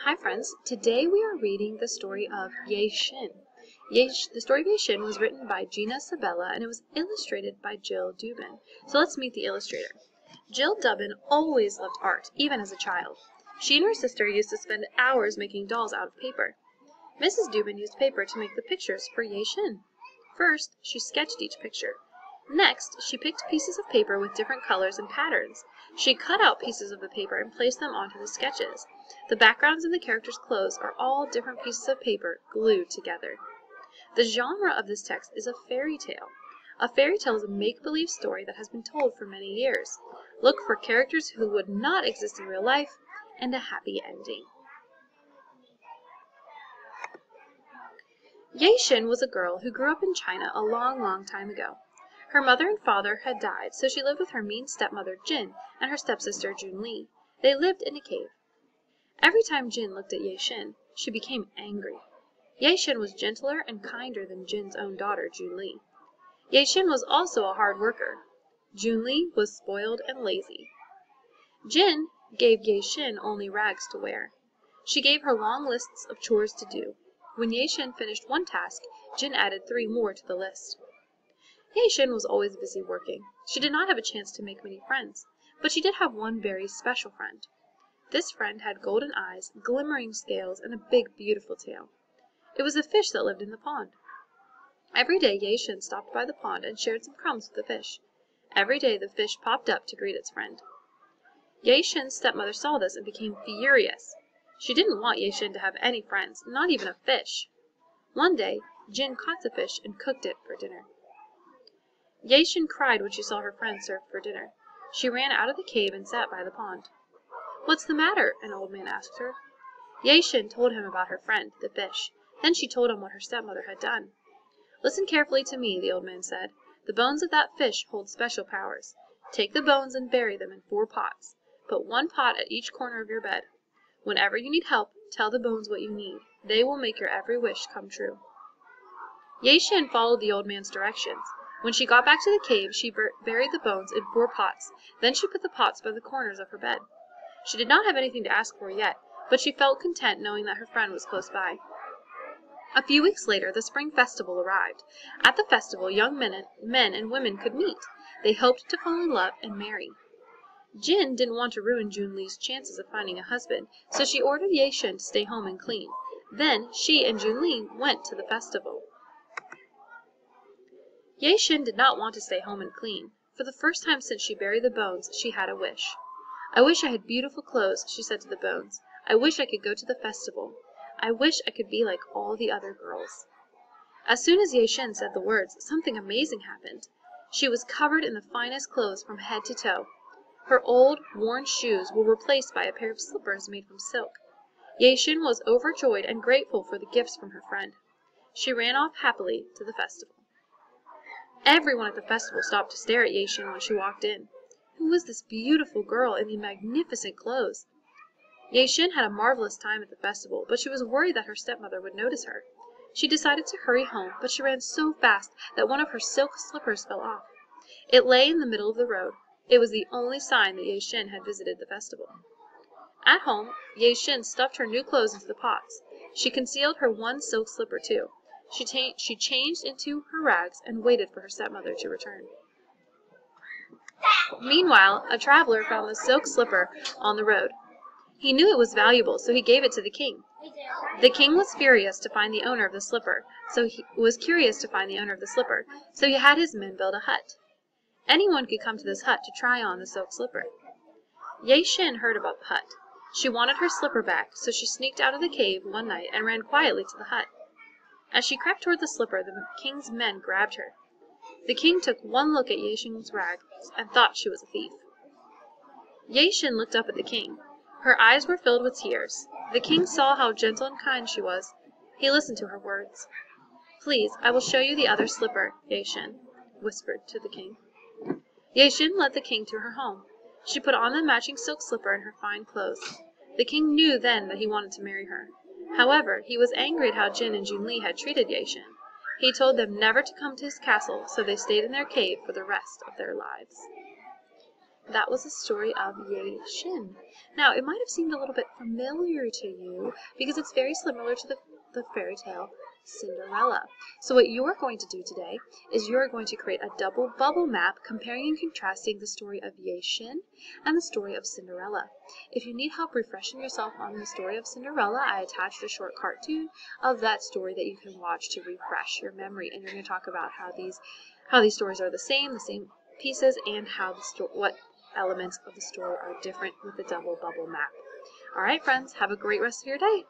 Hi friends, today we are reading the story of Yeh-Shen. The story of Yeh-Shen was written by Gina Sabella and it was illustrated by Jill Dubin. So let's meet the illustrator. Jill Dubin always loved art, even as a child. She and her sister used to spend hours making dolls out of paper. Mrs. Dubin used paper to make the pictures for Yeh-Shen. First, she sketched each picture. Next, she picked pieces of paper with different colors and patterns. She cut out pieces of the paper and placed them onto the sketches. The backgrounds and the characters' clothes are all different pieces of paper glued together. The genre of this text is a fairy tale. A fairy tale is a make-believe story that has been told for many years. Look for characters who would not exist in real life and a happy ending. Yeh-Shen was a girl who grew up in China a long time ago. Her mother and father had died, so she lived with her mean stepmother Jin and her stepsister Junli. They lived in a cave. Every time Jin looked at Yeh-Shen, she became angry. Yeh-Shen was gentler and kinder than Jin's own daughter Junli. Yeh-Shen was also a hard worker. Junli was spoiled and lazy. Jin gave Yeh-Shen only rags to wear. She gave her long lists of chores to do. When Yeh-Shen finished one task, Jin added 3 more to the list. Yeh-Shen was always busy working. She did not have a chance to make many friends, but she did have one very special friend. This friend had golden eyes, glimmering scales, and a big, beautiful tail. It was a fish that lived in the pond. Every day Yeh-Shen stopped by the pond and shared some crumbs with the fish. Every day the fish popped up to greet its friend. Yeh-Shen's stepmother saw this and became furious. She didn't want Yeh-Shen to have any friends, not even a fish. One day, Jin caught the fish and cooked it for dinner. Yeh-Shen cried when she saw her friend served for dinner. She ran out of the cave and sat by the pond. "What's the matter?" an old man asked her. Yeh-Shen told him about her friend, the fish. Then she told him what her stepmother had done. "Listen carefully to me," the old man said. "The bones of that fish hold special powers. Take the bones and bury them in 4 pots. Put 1 pot at each corner of your bed. Whenever you need help, tell the bones what you need. They will make your every wish come true." Yeh-Shen followed the old man's directions. When she got back to the cave, she buried the bones in 4 pots. Then she put the pots by the corners of her bed. She did not have anything to ask for yet, but she felt content knowing that her friend was close by. A few weeks later, the spring festival arrived. At the festival, young men and women could meet. They hoped to fall in love and marry. Jin didn't want to ruin Junli's chances of finding a husband, so she ordered Yeh-Shen to stay home and clean. Then she and Junli went to the festival. Yeh-Shen did not want to stay home and clean. For the first time since she buried the bones, she had a wish. "I wish I had beautiful clothes," she said to the bones. "I wish I could go to the festival. I wish I could be like all the other girls." As soon as Yeh-Shen said the words, something amazing happened. She was covered in the finest clothes from head to toe. Her old, worn shoes were replaced by a pair of slippers made from silk. Yeh-Shen was overjoyed and grateful for the gifts from her friend. She ran off happily to the festival. Everyone at the festival stopped to stare at Yeh-Shen when she walked in. Who was this beautiful girl in the magnificent clothes? Yeh-Shen had a marvelous time at the festival, but she was worried that her stepmother would notice her. She decided to hurry home, but she ran so fast that one of her silk slippers fell off. It lay in the middle of the road. It was the only sign that Yeh-Shen had visited the festival. At home, Yeh-Shen stuffed her new clothes into the pots. She concealed her one silk slipper too. She changed into her rags and waited for her stepmother to return. Meanwhile, a traveler found the silk slipper on the road. He knew it was valuable, so he gave it to the king. The king was curious to find the owner of the slipper, so he had his men build a hut. Anyone could come to this hut to try on the silk slipper. Yeh-Shen heard about the hut. She wanted her slipper back, so she sneaked out of the cave one night and ran quietly to the hut. As she crept toward the slipper, the king's men grabbed her. The king took one look at Yeh-Shen's rags and thought she was a thief. Yeh-Shen looked up at the king. Her eyes were filled with tears. The king saw how gentle and kind she was. He listened to her words. "Please, I will show you the other slipper," Yeh-Shen whispered to the king. Yeh-Shen led the king to her home. She put on the matching silk slipper and her fine clothes. The king knew then that he wanted to marry her. However, he was angry at how Jin and Junli had treated Yeh-Shen. He told them never to come to his castle, so they stayed in their cave for the rest of their lives. That was the story of Yeh-Shen. Now, it might have seemed a little bit familiar to you because it's very similar to the fairy tale Cinderella. So what you're going to do today is you're going to create a double bubble map comparing and contrasting the story of Yeh-Shen and the story of Cinderella. If you need help refreshing yourself on the story of Cinderella, I attached a short cartoon of that story that you can watch to refresh your memory. And you're going to talk about how these stories are the same pieces, and how what elements of the story are different with the double bubble map. All right, friends, have a great rest of your day.